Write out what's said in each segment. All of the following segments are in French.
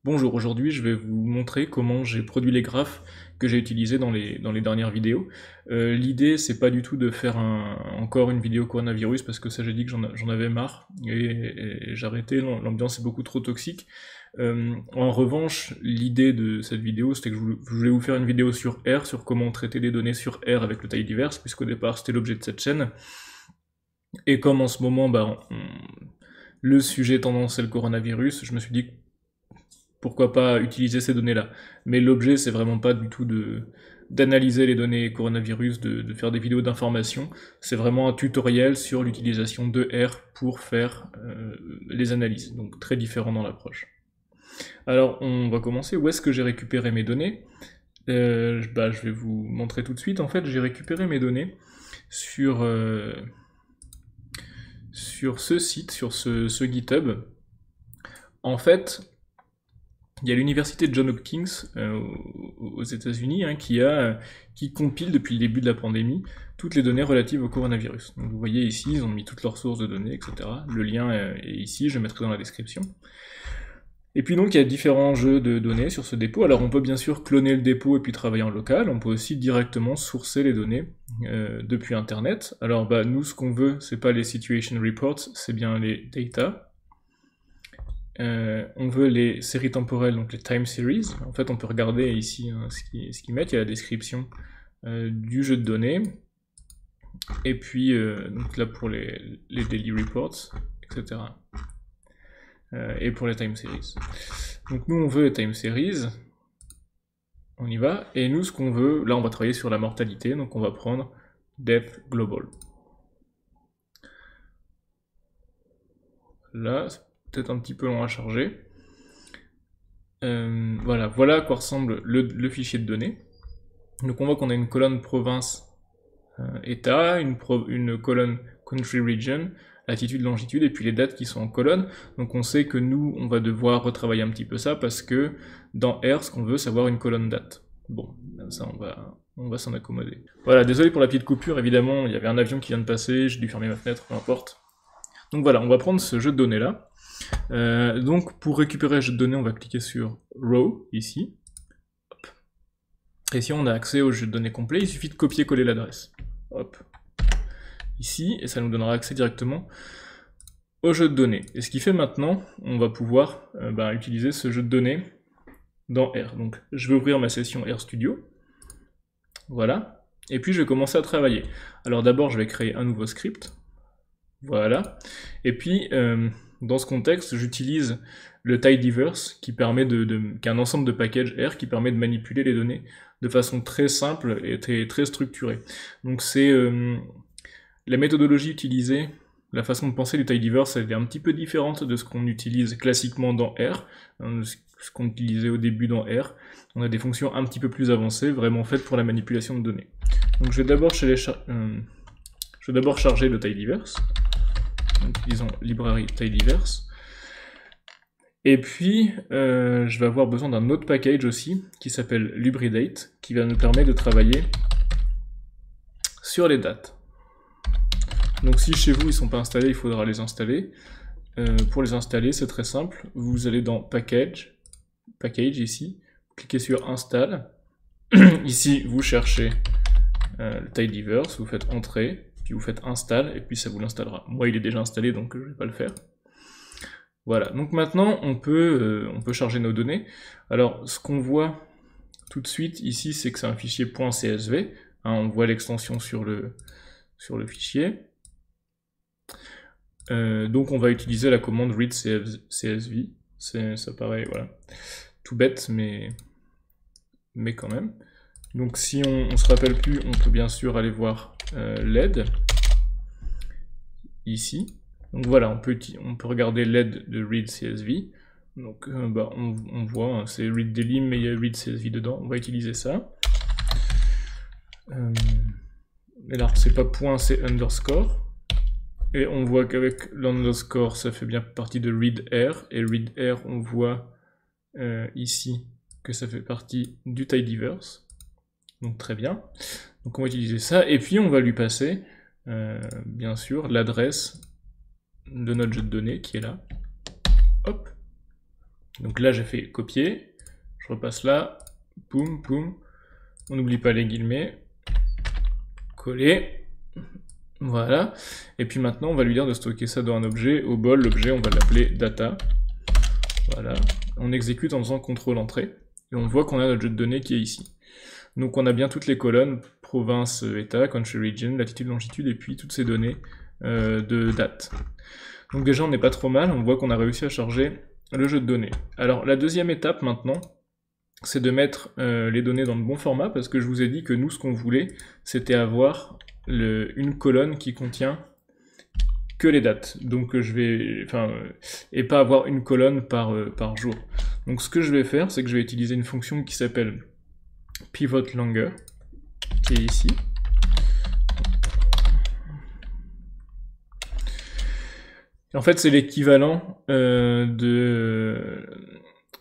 Bonjour, aujourd'hui je vais vous montrer comment j'ai produit les graphes que j'ai utilisés dans les dernières vidéos. L'idée c'est pas du tout de faire encore une vidéo coronavirus parce que ça j'ai dit que j'en avais marre et j'ai arrêté, l'ambiance est beaucoup trop toxique. En revanche, l'idée de cette vidéo c'était que je voulais vous faire une vidéo sur R, sur comment traiter des données sur R avec le tidyverse, puisqu'au départ c'était l'objet de cette chaîne. Et comme en ce moment le sujet tendance c'est le coronavirus, je me suis dit pourquoi pas utiliser ces données-là. Mais l'objet, c'est vraiment pas du tout d'analyser les données coronavirus, de faire des vidéos d'information. C'est vraiment un tutoriel sur l'utilisation de R pour faire les analyses. Donc très différent dans l'approche. Alors on va commencer. Où est-ce que j'ai récupéré mes données? Je vais vous montrer tout de suite. En fait, j'ai récupéré mes données sur ce site, sur ce GitHub. En fait, il y a l'université Johns Hopkins aux États-Unis qui compile depuis le début de la pandémie toutes les données relatives au coronavirus. Donc vous voyez ici, ils ont mis toutes leurs sources de données, etc. Le lien est ici, je le mettrai dans la description. Et puis donc il y a différents jeux de données sur ce dépôt. Alors on peut bien sûr cloner le dépôt et puis travailler en local. On peut aussi directement sourcer les données depuis Internet. Alors nous ce qu'on veut, c'est pas les situation reports, c'est bien les data. On veut les séries temporelles, donc les time series. En fait, on peut regarder ici ce qu'ils mettent. Il y a la description du jeu de données. Et puis, donc là pour les daily reports, etc. Et pour les time series. Donc nous, on veut les time series. On y va. Et nous, ce qu'on veut, là, on va travailler sur la mortalité. Donc on va prendre death global. Là, peut-être un petit peu long à charger. Voilà à quoi ressemble le fichier de données. Donc on voit qu'on a une colonne province état, une colonne country region, latitude, longitude, et puis les dates qui sont en colonne. Donc on sait que nous, on va devoir retravailler un petit peu ça, parce que dans R, ce qu'on veut, c'est avoir une colonne date. Bon, ça on va s'en accommoder. Voilà, désolé pour la petite coupure, évidemment, il y avait un avion qui vient de passer, j'ai dû fermer ma fenêtre, peu importe. Donc voilà, on va prendre ce jeu de données là. Donc pour récupérer le jeu de données, on va cliquer sur Row, ici. Hop. Et si on a accès au jeu de données complet, il suffit de copier-coller l'adresse. Hop. Ici, et ça nous donnera accès directement au jeu de données. Et ce qui fait maintenant, on va pouvoir utiliser ce jeu de données dans R. Donc je vais ouvrir ma session RStudio. Voilà. Et puis je vais commencer à travailler. Alors d'abord, je vais créer un nouveau script. Voilà. Et puis, dans ce contexte, j'utilise le tidyverse qui est un ensemble de packages R qui permet de manipuler les données de façon très simple et très structurée. Donc c'est la méthodologie utilisée, la façon de penser du tidyverse, elle est un petit peu différente de ce qu'on utilise classiquement dans R, ce qu'on utilisait au début dans R. On a des fonctions un petit peu plus avancées, vraiment faites pour la manipulation de données. Donc je vais d'abord charger le tidyverse. Donc, disons librairie tidyverse. Et puis, je vais avoir besoin d'un autre package aussi, qui s'appelle lubridate, qui va nous permettre de travailler sur les dates. Donc si chez vous ils ne sont pas installés, il faudra les installer. Pour les installer, c'est très simple. Vous allez dans package ici, vous cliquez sur install. Ici, vous cherchez le tidyverse, vous faites entrée, puis vous faites install, et puis ça vous l'installera. Moi, il est déjà installé, donc je ne vais pas le faire. Voilà, donc maintenant, on peut charger nos données. Alors, ce qu'on voit tout de suite ici, c'est que c'est un fichier .csv. On voit l'extension sur le fichier. Donc on va utiliser la commande read CSV. Ça paraît, voilà, tout bête, mais quand même. Donc si on se rappelle plus, on peut bien sûr aller voir l'aide, ici. Donc voilà, on peut regarder l'aide de read CSV. Donc on voit, hein, c'est read delim, mais il y a read CSV dedans. On va utiliser ça. Mais là, c'est pas point, c'est underscore. Et on voit qu'avec l'underscore, ça fait bien partie de readr. Et readr, on voit ici que ça fait partie du tidyverse. Donc très bien. Donc on va utiliser ça. Et puis on va lui passer, bien sûr, l'adresse de notre jeu de données qui est là. Hop. Donc là, j'ai fait copier, je repasse là, boum, boum, on n'oublie pas les guillemets, coller, voilà, et puis maintenant, on va lui dire de stocker ça dans un objet, au bol, l'objet, on va l'appeler data, voilà, on exécute en faisant CTRL entrée, et on voit qu'on a notre jeu de données qui est ici. Donc on a bien toutes les colonnes, province, état, country region, latitude, longitude, et puis toutes ces données de date. Donc déjà on n'est pas trop mal, on voit qu'on a réussi à charger le jeu de données. Alors la deuxième étape maintenant, c'est de mettre les données dans le bon format, parce que je vous ai dit que nous ce qu'on voulait, c'était avoir une colonne qui contient que les dates, donc et pas avoir une colonne par jour. Donc ce que je vais faire, c'est que je vais utiliser une fonction qui s'appelle pivot longer, qui est ici. En fait, c'est l'équivalent de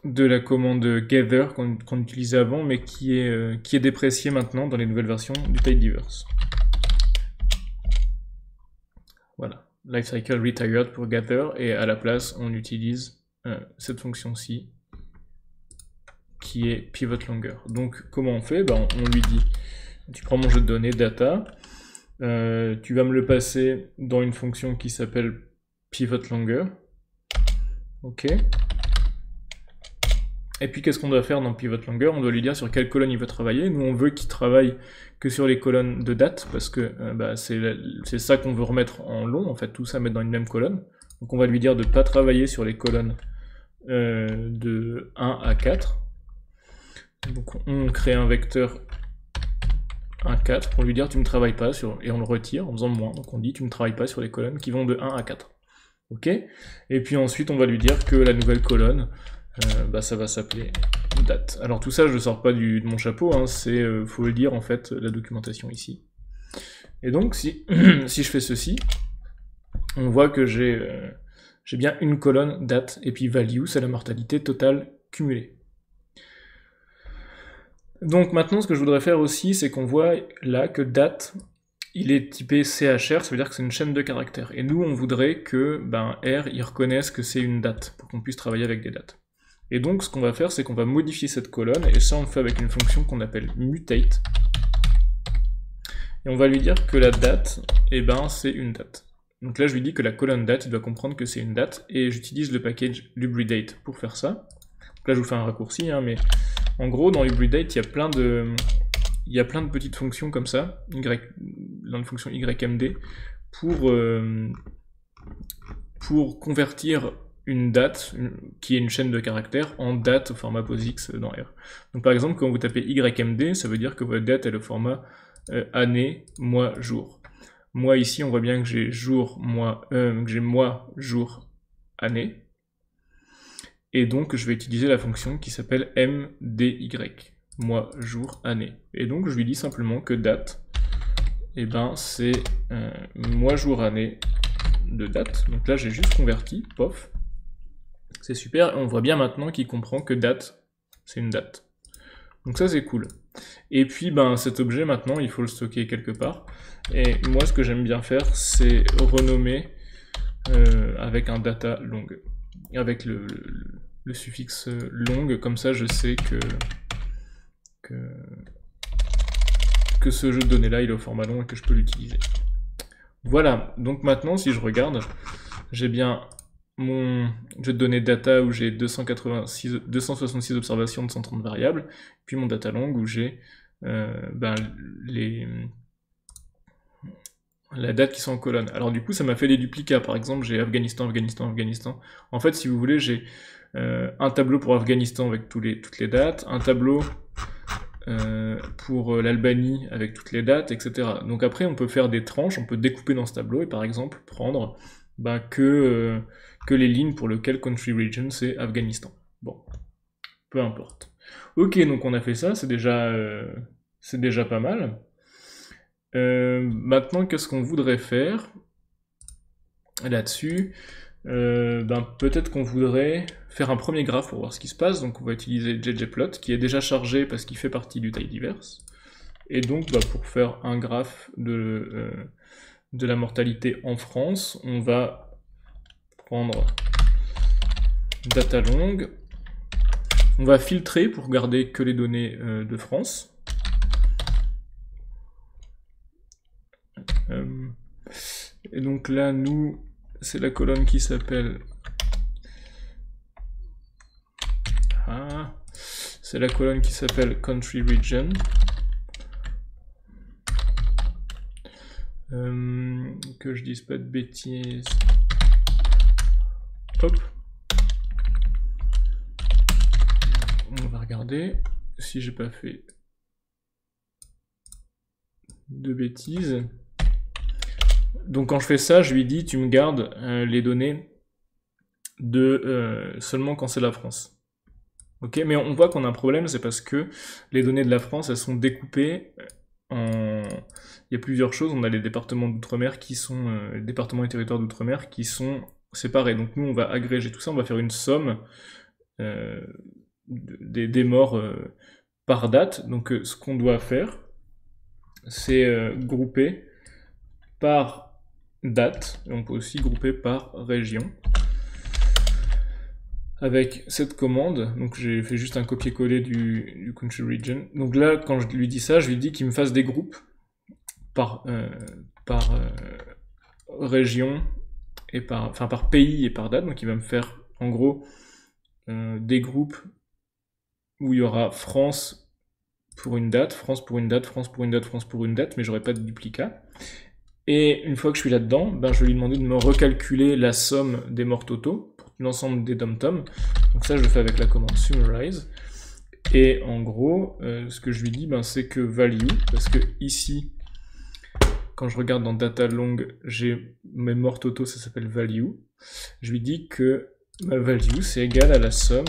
la commande gather qu'on utilisait avant, mais qui est dépréciée maintenant dans les nouvelles versions du tidyverse. Voilà, lifecycle retired pour gather, et à la place, on utilise cette fonction-ci, qui est pivot longer. Donc, comment on fait? On lui dit, tu prends mon jeu de données data, tu vas me le passer dans une fonction qui s'appelle pivot longer. Ok. Et puis qu'est-ce qu'on doit faire dans pivot longer? On doit lui dire sur quelle colonne il veut travailler. Nous on veut qu'il travaille que sur les colonnes de date, parce que c'est ça qu'on veut remettre en long, en fait, tout ça mettre dans une même colonne. Donc on va lui dire de ne pas travailler sur les colonnes de 1 à 4. Donc on crée un vecteur 1, 4 pour lui dire tu ne travailles pas sur, et on le retire en faisant moins. Donc on dit tu ne travailles pas sur les colonnes qui vont de 1 à 4. Ok. Et puis ensuite on va lui dire que la nouvelle colonne, ça va s'appeler date. Alors tout ça je ne sors pas de mon chapeau, hein, faut le dire en fait, la documentation ici. Et donc si, si je fais ceci, on voit que j'ai bien une colonne date, et puis value, c'est la mortalité totale cumulée. Donc maintenant ce que je voudrais faire aussi, c'est qu'on voit là que date, il est typé CHR, ça veut dire que c'est une chaîne de caractères. Et nous on voudrait que R il reconnaisse que c'est une date, pour qu'on puisse travailler avec des dates. Et donc ce qu'on va faire, c'est qu'on va modifier cette colonne, et ça on le fait avec une fonction qu'on appelle mutate. Et on va lui dire que la date, c'est une date. Donc là je lui dis que la colonne date, il doit comprendre que c'est une date, et j'utilise le package lubridate pour faire ça. Donc là je vous fais un raccourci, hein, mais en gros dans lubridate il y a plein de petites fonctions comme ça, dans la fonction ymd, pour convertir une date, qui est une chaîne de caractères, en date au format POSIX dans R. Donc par exemple, quand vous tapez ymd, ça veut dire que votre date est le format année, mois, jour. Moi ici, on voit bien que j'ai mois, jour, année. Et donc je vais utiliser la fonction qui s'appelle mdy, mois, jour, année. Et donc je lui dis simplement que date, c'est mois, jour, année de date. Donc là j'ai juste converti, pof. C'est super, on voit bien maintenant qu'il comprend que date, c'est une date. Donc ça c'est cool. Et puis cet objet maintenant, il faut le stocker quelque part. Et moi ce que j'aime bien faire, c'est renommer avec un data long. Avec le suffixe long, comme ça je sais que ce jeu de données là il est au format long et que je peux l'utiliser. Voilà, donc maintenant si je regarde, j'ai bien mon jeu de données data où j'ai 266 observations de 130 variables, puis mon data long où j'ai la date qui sont en colonne. Alors du coup ça m'a fait des duplicats, par exemple j'ai Afghanistan, Afghanistan, Afghanistan. En fait si vous voulez j'ai un tableau pour Afghanistan avec toutes les dates, un tableau pour l'Albanie avec toutes les dates, etc. Donc après on peut faire des tranches, on peut découper dans ce tableau et par exemple prendre que les lignes pour lesquelles country region c'est Afghanistan. Bon, peu importe. Ok, donc on a fait ça, c'est déjà pas mal. Maintenant, qu'est-ce qu'on voudrait faire là-dessus? Peut-être qu'on voudrait faire un premier graphe pour voir ce qui se passe, donc on va utiliser ggplot, qui est déjà chargé parce qu'il fait partie du tidyverse. Et donc, pour faire un graphe de la mortalité en France, on va prendre data long, On va filtrer pour garder que les données de France. Et donc là, nous, c'est la colonne qui s'appelle... c'est la colonne qui s'appelle Country Region. Que je dise pas de bêtises. Hop. On va regarder si j'ai pas fait de bêtises. Donc quand je fais ça, je lui dis tu me gardes les données de seulement quand c'est la France. Ok, mais on voit qu'on a un problème, c'est parce que les données de la France, elles sont découpées en... Il y a plusieurs choses, on a les départements d'outre-mer qui sont... les départements et territoires d'outre-mer qui sont séparés. Donc nous, on va agréger tout ça, on va faire une somme des morts par date. Donc ce qu'on doit faire, c'est grouper par date, et on peut aussi grouper par région. Avec cette commande, donc j'ai fait juste un copier-coller du country region. Donc là, quand je lui dis ça, je lui dis qu'il me fasse des groupes par région et par pays et par date. Donc il va me faire en gros des groupes où il y aura France pour une date, France pour une date, France pour une date, France pour une date, mais j'aurai pas de duplicat. Et une fois que je suis là-dedans, ben, je vais lui demander de me recalculer la somme des morts totaux pour l'ensemble des dom-tom. Donc ça, je le fais avec la commande summarize. Et en gros, ce que je lui dis, ben, c'est que value, parce que ici, quand je regarde dans data long, j'ai mes morts totaux, ça s'appelle value. Je lui dis que ma value, c'est égal à la somme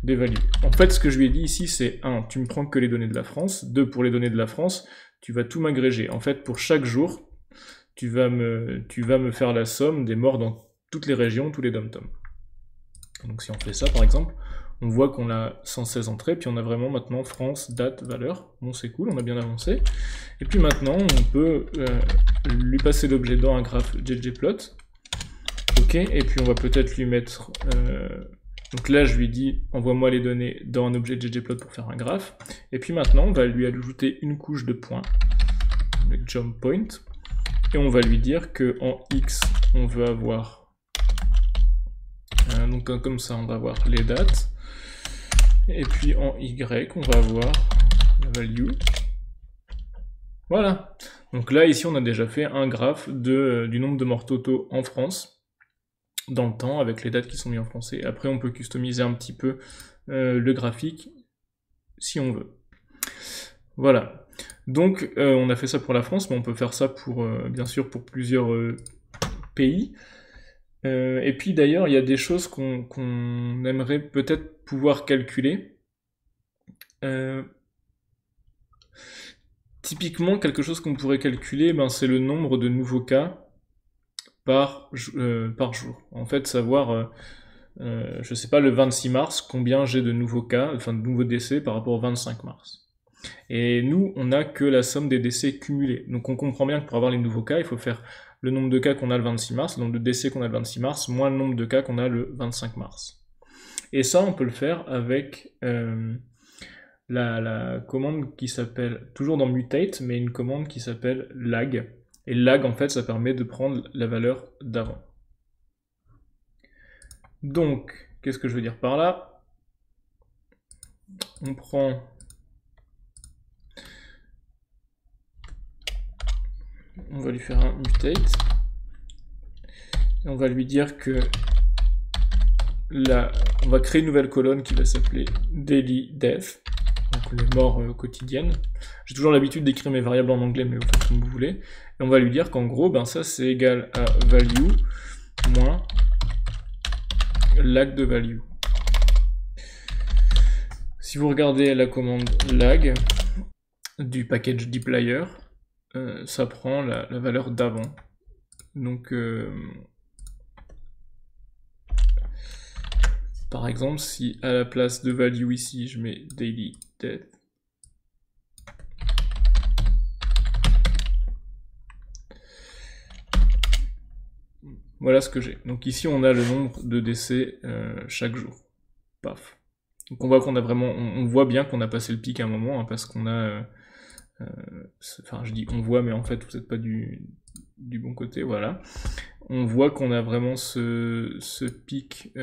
des values. En fait, ce que je lui ai dit ici, c'est 1, tu me prends que les données de la France, 2, pour les données de la France, tu vas tout m'agréger. En fait, pour chaque jour, tu vas me faire la somme des morts dans toutes les régions, tous les dom-tom. Donc si on fait ça, par exemple, on voit qu'on a 116 entrées, puis on a vraiment maintenant France, date, valeur. Bon, c'est cool, on a bien avancé. Et puis maintenant, on peut lui passer l'objet dans un graphe ggplot. Ok, et puis on va peut-être lui mettre... donc là, je lui dis, envoie-moi les données dans un objet ggplot pour faire un graphe. Et puis maintenant, on va lui ajouter une couche de points, avec jump point. Et on va lui dire que en x, on veut avoir... donc comme ça, on va avoir les dates. Et puis en y, on va avoir la value. Voilà. Donc là, ici, on a déjà fait un graphe du nombre de morts totaux en France, dans le temps, avec les dates qui sont mises en français. Après, on peut customiser un petit peu le graphique, si on veut. Voilà. Donc, on a fait ça pour la France, mais on peut faire ça pour, bien sûr, pour plusieurs pays. Et puis, d'ailleurs, il y a des choses qu'on aimerait peut-être pouvoir calculer. Typiquement, quelque chose qu'on pourrait calculer, ben, c'est le nombre de nouveaux cas par jour. En fait, savoir, je sais pas, le 26 mars, combien j'ai de nouveaux cas, enfin de nouveaux décès par rapport au 25 mars. Et nous, on n'a que la somme des décès cumulés. Donc on comprend bien que pour avoir les nouveaux cas, il faut faire le nombre de cas qu'on a le 26 mars, le nombre de décès qu'on a le 26 mars, moins le nombre de cas qu'on a le 25 mars. Et ça, on peut le faire avec la commande qui s'appelle, toujours dans mutate, mais une commande qui s'appelle lag. Et lag, en fait, ça permet de prendre la valeur d'avant. Donc, qu'est-ce que je veux dire par là? On prend... On va lui faire un mutate. Et on va lui dire que là, on va créer une nouvelle colonne qui va s'appeler daily death. Donc les morts quotidiennes. J'ai toujours l'habitude d'écrire mes variables en anglais, mais vous faites comme vous voulez. Et on va lui dire qu'en gros, ben ça c'est égal à value moins lag de value. Si vous regardez la commande lag du package dplyr, ça prend la valeur d'avant. Donc, par exemple, si à la place de value ici, je mets daily death, voilà ce que j'ai. Donc ici, on a le nombre de décès chaque jour. Paf. Donc on voit qu'on a vraiment, on voit bien qu'on a passé le pic à un moment, hein, parce qu'on a, enfin je dis on voit, mais en fait vous n'êtes pas du bon côté, voilà. On voit qu'on a vraiment ce pic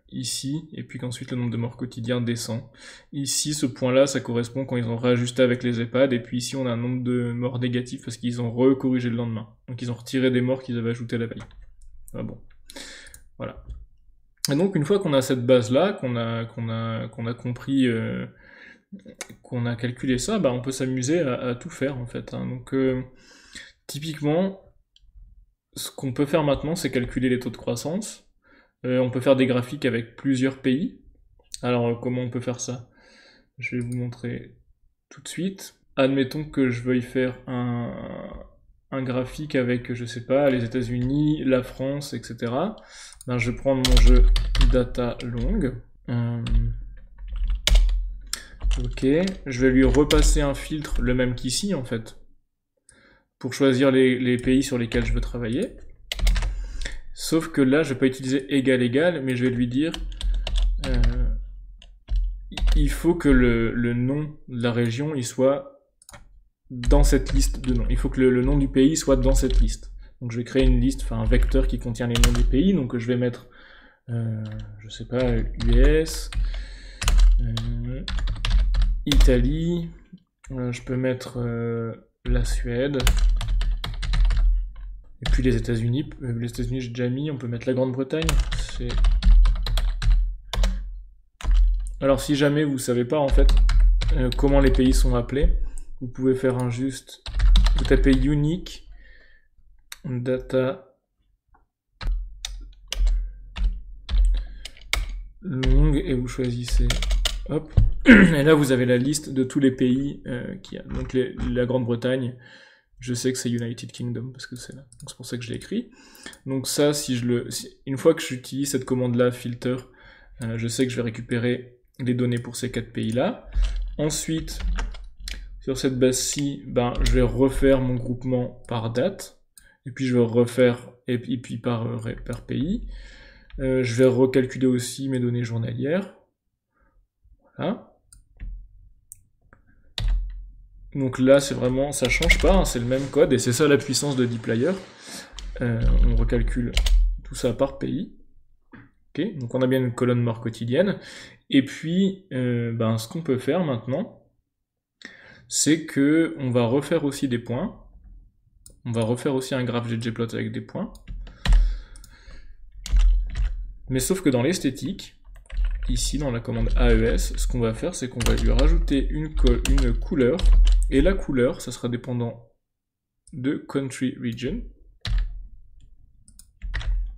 ici, et puis qu'ensuite le nombre de morts quotidiens descend. Ici, ce point-là, ça correspond quand ils ont réajusté avec les EHPAD, et puis ici on a un nombre de morts négatifs parce qu'ils ont recorrigé le lendemain. Donc ils ont retiré des morts qu'ils avaient ajoutés la veille. Ah bon. Voilà. Et donc une fois qu'on a cette base-là, qu'on a compris, qu'on a calculé ça, bah, on peut s'amuser à tout faire en fait, hein. Donc typiquement, ce qu'on peut faire maintenant, c'est calculer les taux de croissance. On peut faire des graphiques avec plusieurs pays. Alors, comment on peut faire ça? Je vais vous montrer tout de suite. Admettons que je veuille faire un graphique avec, je sais pas, les États-Unis, la France, etc. Ben, je vais prendre mon jeu data long. Ok, je vais lui repasser un filtre, le même qu'ici en fait, pour choisir les pays sur lesquels je veux travailler. Sauf que là, je vais pas utiliser égal, mais je vais lui dire il faut que le nom de la région il soit dans cette liste de noms. Il faut que le nom du pays soit dans cette liste. Donc je vais créer une liste, enfin un vecteur qui contient les noms des pays. Donc je vais mettre, je sais pas, US, Italie, je peux mettre la Suède. Et puis les États-Unis j'ai déjà mis, on peut mettre la Grande-Bretagne. Alors si jamais vous savez pas en fait comment les pays sont appelés, vous pouvez faire un juste, vous tapez unique data long et vous choisissez, hop, et là vous avez la liste de tous les pays qu'il y a. Donc la Grande-Bretagne, je sais que c'est United Kingdom parce que c'est là, donc c'est pour ça que je l'ai écrit. Donc ça, une fois que j'utilise cette commande-là, filter, je sais que je vais récupérer les données pour ces 4 pays-là. Ensuite, sur cette base-ci, ben, je vais refaire mon groupement par date, et puis je vais refaire, et puis par pays. Je vais recalculer aussi mes données journalières. Voilà. Donc là, c'est vraiment, ça change pas, hein, c'est le même code, et c'est ça la puissance de dplyr. On recalcule tout ça par pays. Okay, donc on a bien une colonne mort quotidienne. Et puis, ben, ce qu'on peut faire maintenant, c'est que on va refaire aussi des points. On va refaire aussi un graphe ggplot avec des points. Mais sauf que dans l'esthétique, ici dans la commande AES, ce qu'on va faire, c'est qu'on va lui rajouter une couleur. Et la couleur, ça sera dépendant de country region.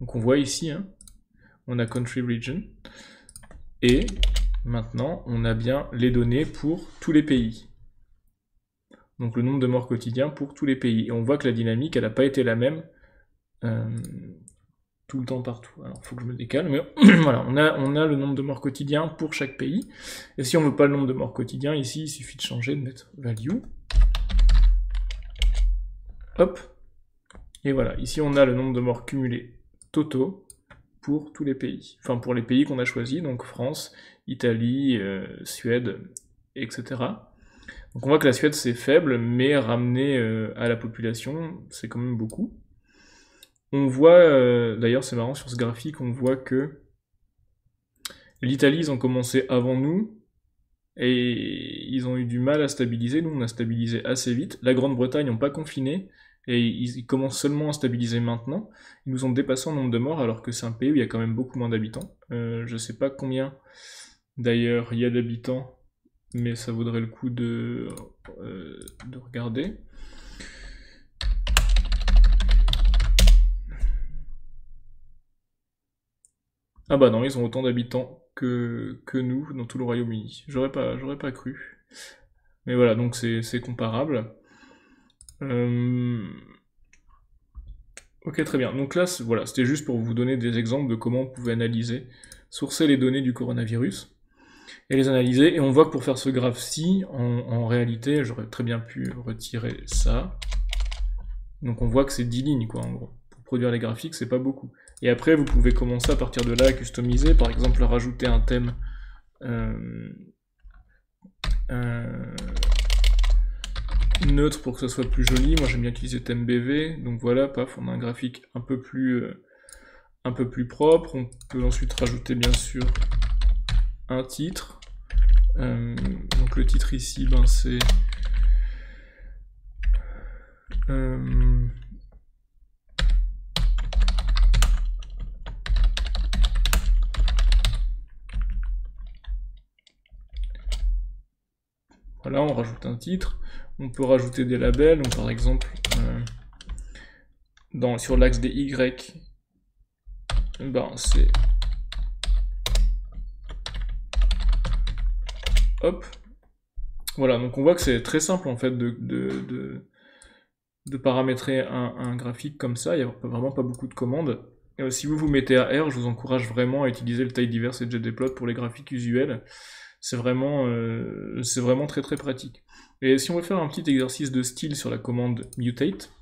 Donc on voit ici, hein, on a country region. Et maintenant, on a bien les données pour tous les pays. Donc le nombre de morts quotidiens pour tous les pays. Et on voit que la dynamique, elle n'a pas été la même tout le temps partout. Alors il faut que je me décale, mais voilà, on a le nombre de morts quotidiens pour chaque pays. Et si on ne veut pas le nombre de morts quotidiens, ici, il suffit de changer, de mettre value. Hop. Et voilà, ici on a le nombre de morts cumulés totaux pour tous les pays. Enfin, pour les pays qu'on a choisis, donc France, Italie, Suède, etc. Donc on voit que la Suède c'est faible, mais ramené à la population, c'est quand même beaucoup. On voit, d'ailleurs c'est marrant sur ce graphique, on voit que l'Italie ils ont commencé avant nous, et ils ont eu du mal à stabiliser, nous on a stabilisé assez vite. La Grande-Bretagne n'ont pas confiné, et ils commencent seulement à stabiliser maintenant. Ils nous ont dépassé en nombre de morts, alors que c'est un pays où il y a quand même beaucoup moins d'habitants. Je sais pas combien, d'ailleurs, il y a d'habitants, mais ça vaudrait le coup de regarder. Ah bah non, ils ont autant d'habitants que nous dans tout le Royaume-Uni. J'aurais pas cru. Mais voilà, donc c'est comparable. Ok, très bien. Donc là, voilà, c'était juste pour vous donner des exemples de comment on pouvait analyser, sourcer les données du coronavirus et les analyser. Et on voit que pour faire ce graphe-ci, en réalité, j'aurais très bien pu retirer ça. Donc on voit que c'est 10 lignes, quoi, en gros. Pour produire les graphiques, c'est pas beaucoup. Et après, vous pouvez commencer à partir de là à customiser, par exemple rajouter un thème neutre pour que ça soit plus joli. Moi j'aime bien utiliser thème BV, donc voilà, paf, on a un graphique un peu plus propre. On peut ensuite rajouter bien sûr un titre. Donc le titre ici, ben c'est voilà, on rajoute un titre. On peut rajouter des labels, donc par exemple sur l'axe des Y, ben c'est hop. Voilà, donc on voit que c'est très simple en fait de paramétrer un graphique comme ça, il n'y a vraiment pas beaucoup de commandes. Si vous vous mettez à R, je vous encourage vraiment à utiliser le tidyverse et ggplot pour les graphiques usuels. C'est vraiment très très pratique. Et si on veut faire un petit exercice de style sur la commande mutate,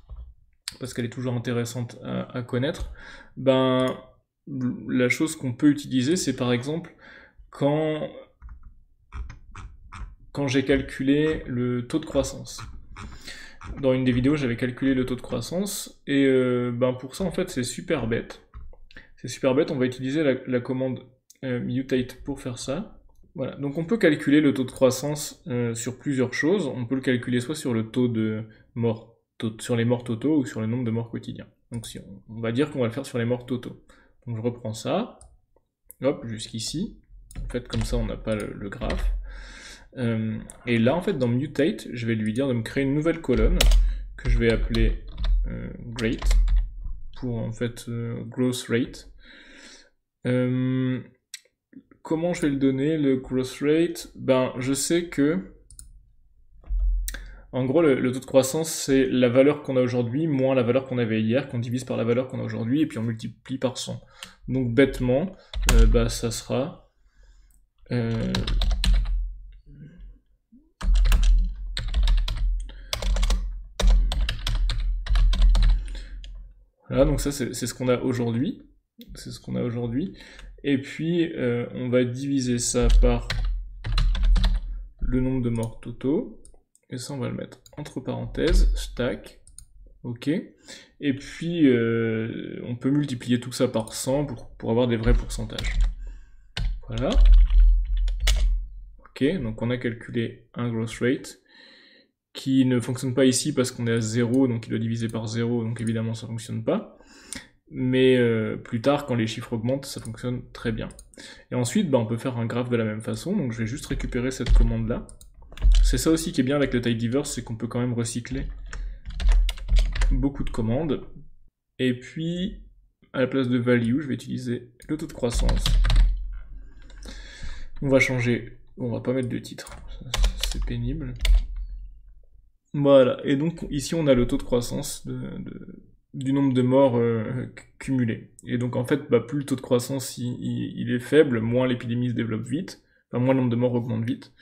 parce qu'elle est toujours intéressante à connaître, ben la chose qu'on peut utiliser, c'est par exemple quand j'ai calculé le taux de croissance. Dans une des vidéos, j'avais calculé le taux de croissance, et ben pour ça, en fait, c'est super bête. C'est super bête, on va utiliser la commande mutate pour faire ça. Voilà, donc on peut calculer le taux de croissance sur plusieurs choses. On peut le calculer soit sur le taux de morts, sur les morts totaux, ou sur le nombre de morts quotidiens. Donc si on va dire qu'on va le faire sur les morts totaux. Donc je reprends ça, hop, jusqu'ici. En fait, comme ça, on n'a pas le graphe. Et là, en fait, dans mutate, je vais lui dire de me créer une nouvelle colonne que je vais appeler great pour en fait growth rate. Comment je vais le donner, le growth rate? Ben, je sais que en gros, le taux de croissance, c'est la valeur qu'on a aujourd'hui moins la valeur qu'on avait hier, qu'on divise par la valeur qu'on a aujourd'hui, et puis on multiplie par 100. Donc bêtement, bah, ça sera voilà, donc ça c'est ce qu'on a aujourd'hui. C'est ce qu'on a aujourd'hui. Et puis on va diviser ça par le nombre de morts totaux. Et ça on va le mettre entre parenthèses, stack. Ok. Et puis on peut multiplier tout ça par 100 pour avoir des vrais pourcentages. Voilà. Ok, donc on a calculé un growth rate qui ne fonctionne pas ici parce qu'on est à 0, donc il doit diviser par 0, donc évidemment ça ne fonctionne pas. Mais plus tard, quand les chiffres augmentent, ça fonctionne très bien. Et ensuite, bah, on peut faire un graphe de la même façon, donc je vais juste récupérer cette commande-là. C'est ça aussi qui est bien avec le tidyverse, c'est qu'on peut quand même recycler beaucoup de commandes. Et puis, à la place de value, je vais utiliser le taux de croissance. On va changer, on va pas mettre de titre, c'est pénible. Voilà, et donc ici on a le taux de croissance du nombre de morts cumulés. Et donc en fait, bah, plus le taux de croissance il est faible, moins l'épidémie se développe vite, enfin moins le nombre de morts augmente vite.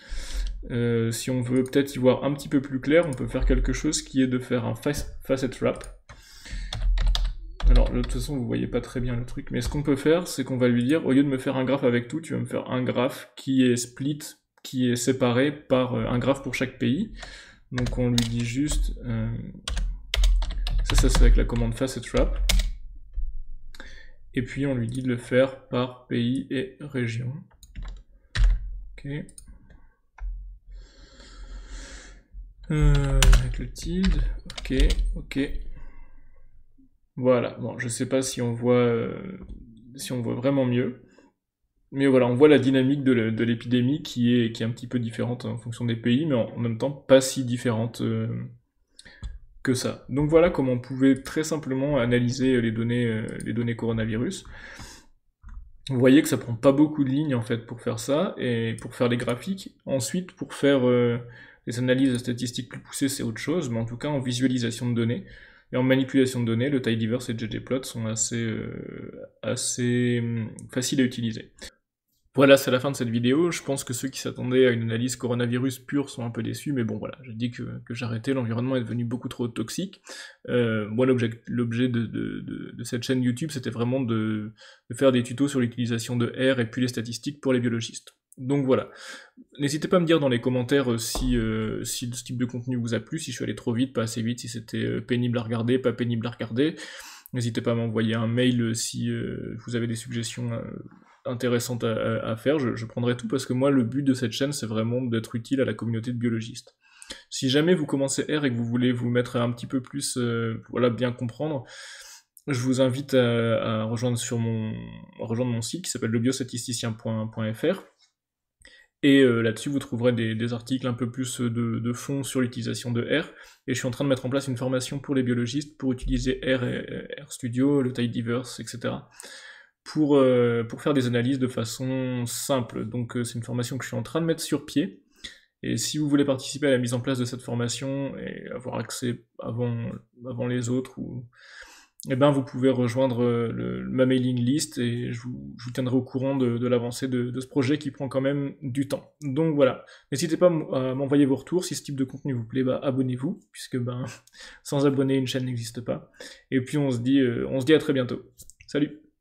Si on veut peut-être y voir un petit peu plus clair, on peut faire quelque chose qui est de faire un facet wrap. Alors de toute façon vous voyez pas très bien le truc, mais ce qu'on peut faire, c'est qu'on va lui dire, au lieu de me faire un graphe avec tout, tu vas me faire un graphe qui est split, qui est séparé par un graphe pour chaque pays. Donc on lui dit juste, ça c'est avec la commande facet wrap, et puis on lui dit de le faire par pays et région. Ok. Avec le tilde, ok. Voilà, bon, je sais pas si on voit vraiment mieux. Mais voilà, on voit la dynamique de l'épidémie qui est un petit peu différente en fonction des pays, mais en même temps pas si différente que ça. Donc voilà comment on pouvait très simplement analyser les données coronavirus. Vous voyez que ça prend pas beaucoup de lignes en fait pour faire ça, et pour faire les graphiques. Ensuite, pour faire les analyses statistiques plus poussées, c'est autre chose, mais en tout cas en visualisation de données, et en manipulation de données, le tidyverse et ggplot sont assez faciles à utiliser. Voilà, c'est la fin de cette vidéo. Je pense que ceux qui s'attendaient à une analyse coronavirus pure sont un peu déçus, mais bon voilà, j'ai dit que j'arrêtais, l'environnement est devenu beaucoup trop toxique. Moi, l'objet de cette chaîne YouTube, c'était vraiment de faire des tutos sur l'utilisation de R et puis les statistiques pour les biologistes. Donc voilà. N'hésitez pas à me dire dans les commentaires si ce type de contenu vous a plu, si je suis allé trop vite, pas assez vite, si c'était pénible à regarder, pas pénible à regarder. N'hésitez pas à m'envoyer un mail si vous avez des suggestions intéressantes à faire. Je prendrai tout parce que moi, le but de cette chaîne, c'est vraiment d'être utile à la communauté de biologistes. Si jamais vous commencez R et que vous voulez vous mettre un petit peu plus, voilà, bien comprendre, je vous invite à rejoindre rejoindre mon site qui s'appelle lebiostatisticien.fr. Et là-dessus, vous trouverez des articles un peu plus de fond sur l'utilisation de R. Et je suis en train de mettre en place une formation pour les biologistes pour utiliser R et RStudio, le tidyverse, etc. Pour faire des analyses de façon simple. Donc c'est une formation que je suis en train de mettre sur pied. Et si vous voulez participer à la mise en place de cette formation et avoir accès avant les autres, eh ben vous pouvez rejoindre ma mailing list et je vous tiendrai au courant de l'avancée de ce projet qui prend quand même du temps. Donc voilà, n'hésitez pas à m'envoyer vos retours. Si ce type de contenu vous plaît, bah, abonnez-vous, puisque sans abonnés, une chaîne n'existe pas. Et puis on se dit à très bientôt. Salut!